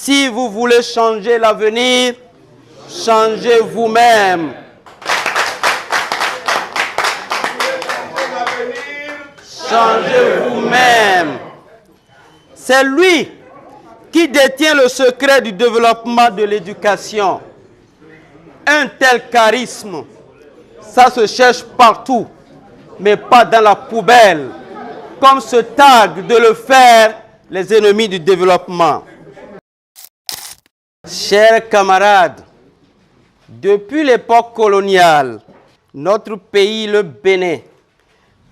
Si vous voulez changer l'avenir, changez vous-même. Changez vous-même. C'est lui qui détient le secret du développement de l'éducation. Un tel charisme, ça se cherche partout, mais pas dans la poubelle, comme se targuent de le faire les ennemis du développement. Chers camarades, depuis l'époque coloniale, notre pays, le Bénin,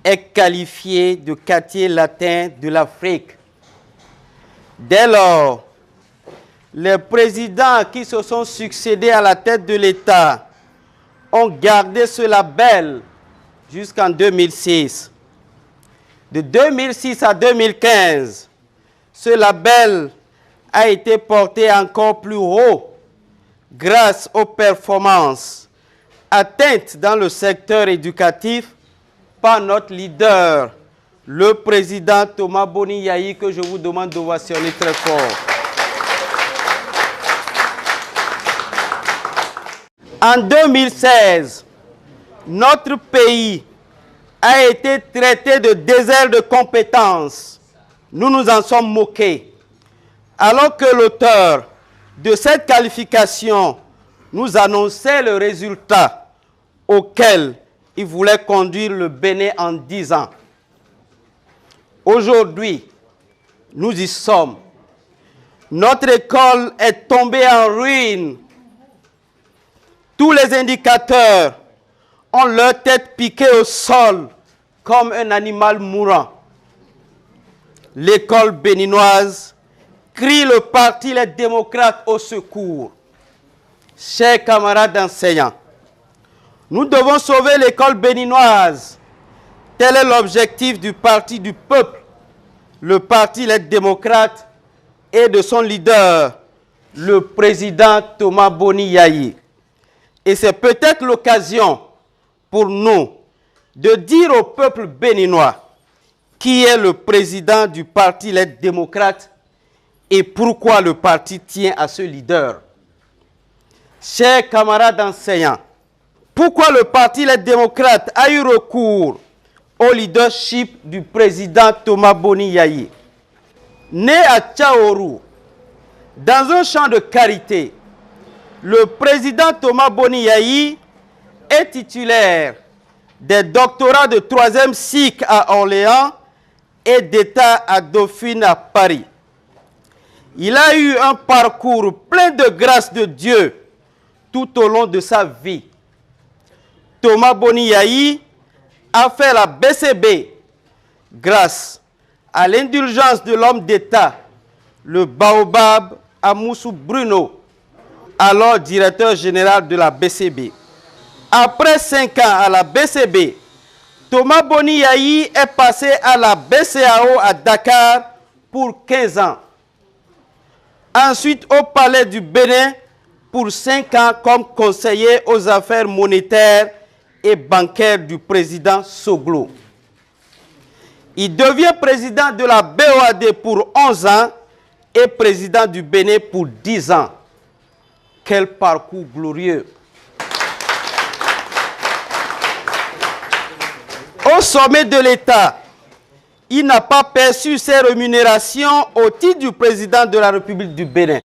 est qualifié de quartier latin de l'Afrique. Dès lors, les présidents qui se sont succédés à la tête de l'État ont gardé ce label jusqu'en 2006. De 2006 à 2015, ce label a été porté encore plus haut grâce aux performances atteintes dans le secteur éducatif par notre leader, le président Thomas Boni Yayi, que je vous demande d'ovationner très fort. En 2016, notre pays a été traité de désert de compétences. Nous nous en sommes moqués. Alors que l'auteur de cette qualification nous annonçait le résultat auquel il voulait conduire le Bénin en 10 ans. Aujourd'hui, nous y sommes. Notre école est tombée en ruine. Tous les indicateurs ont leur tête piquée au sol comme un animal mourant. L'école béninoise crie le parti Les Démocrates au secours. Chers camarades enseignants, nous devons sauver l'école béninoise. Tel est l'objectif du parti du peuple, le parti Les Démocrates et de son leader, le président Thomas Boni Yayi. Et c'est peut-être l'occasion pour nous de dire au peuple béninois qui est le président du parti Les Démocrates et pourquoi le parti tient à ce leader. Chers camarades enseignants, pourquoi le parti Les Démocrates a eu recours au leadership du président Thomas Boni Yayi? Né à Tchaourou, dans un champ de carité, le président Thomas Boni Yayi est titulaire des doctorats de 3e cycle à Orléans et d'État à Dauphine à Paris. Il a eu un parcours plein de grâce de Dieu tout au long de sa vie. Thomas Boni Yayi a fait la BCB grâce à l'indulgence de l'homme d'État, le baobab Amoussou Bruno, alors directeur général de la BCB. Après 5 ans à la BCB, Thomas Boni Yayi est passé à la BCAO à Dakar pour 15 ans. Ensuite au Palais du Bénin pour 5 ans comme conseiller aux affaires monétaires et bancaires du président Soglo. Il devient président de la BOAD pour 11 ans et président du Bénin pour 10 ans. Quel parcours glorieux! Au sommet de l'État, il n'a pas perçu ses rémunérations au titre du président de la République du Bénin.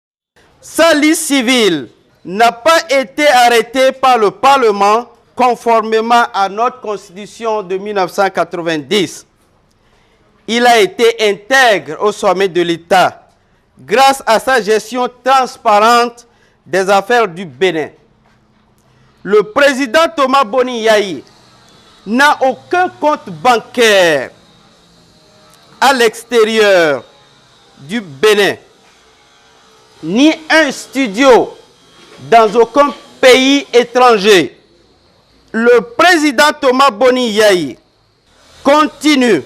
Sa liste civile n'a pas été arrêtée par le Parlement conformément à notre Constitution de 1990. Il a été intègre au sommet de l'État grâce à sa gestion transparente des affaires du Bénin. Le président Thomas Boni Yayi n'a aucun compte bancaire à l'extérieur du Bénin, ni un studio dans aucun pays étranger. Le président Thomas Boni Yayi continue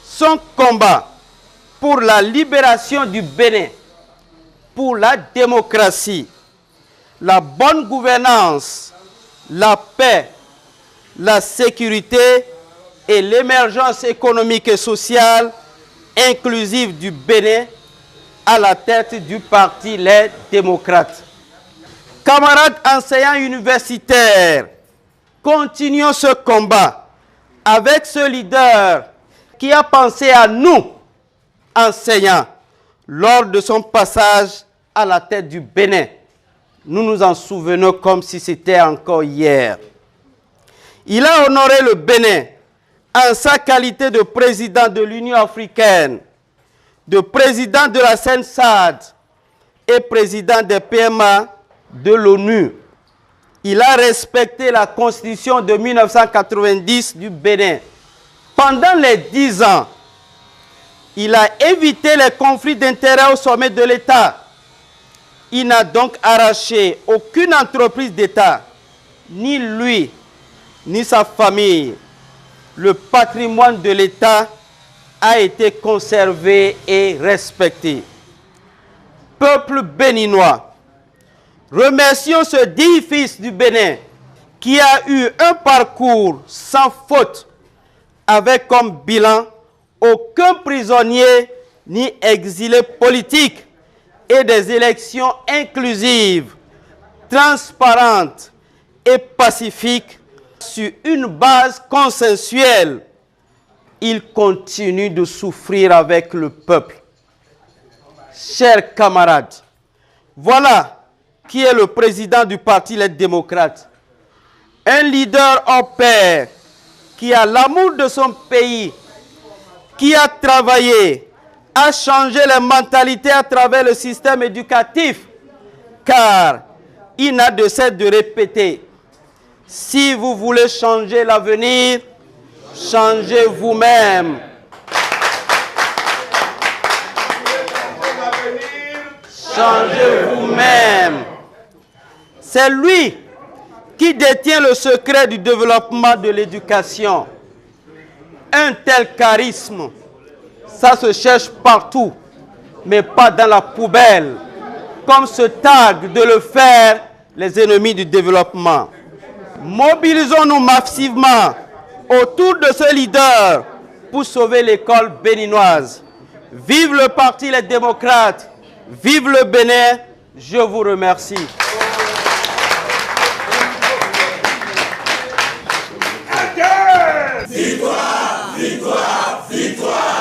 son combat pour la libération du Bénin, pour la démocratie, la bonne gouvernance, la paix, la sécurité et l'émergence économique et sociale inclusive du Bénin à la tête du parti Les Démocrates. Camarades enseignants universitaires, continuons ce combat avec ce leader qui a pensé à nous, enseignants, lors de son passage à la tête du Bénin. Nous nous en souvenons comme si c'était encore hier. Il a honoré le Bénin en sa qualité de président de l'Union africaine, de président de la CENSAD et président des PMA de l'ONU. Il a respecté la constitution de 1990 du Bénin. Pendant les 10 ans, il a évité les conflits d'intérêts au sommet de l'État. Il n'a donc arraché aucune entreprise d'État, ni lui, ni sa famille. Le patrimoine de l'État a été conservé et respecté. Peuple béninois, remercions ce digne fils du Bénin qui a eu un parcours sans faute, avec comme bilan aucun prisonnier ni exilé politique et des élections inclusives, transparentes et pacifiques sur une base consensuelle. Il continue de souffrir avec le peuple. Chers camarades, voilà qui est le président du parti Les Démocrates. Un leader hors pair qui a l'amour de son pays, qui a travaillé à changer les mentalités à travers le système éducatif, car il n'a de cesse de répéter: si vous voulez changer l'avenir, changez vous-même. Changez vous-même. C'est lui qui détient le secret du développement de l'éducation. Un tel charisme, ça se cherche partout, mais pas dans la poubelle, comme se targuent de le faire les ennemis du développement. Mobilisons-nous massivement autour de ce leader pour sauver l'école béninoise. Vive le parti Les Démocrates, vive le Bénin, je vous remercie. Victoire, victoire, victoire.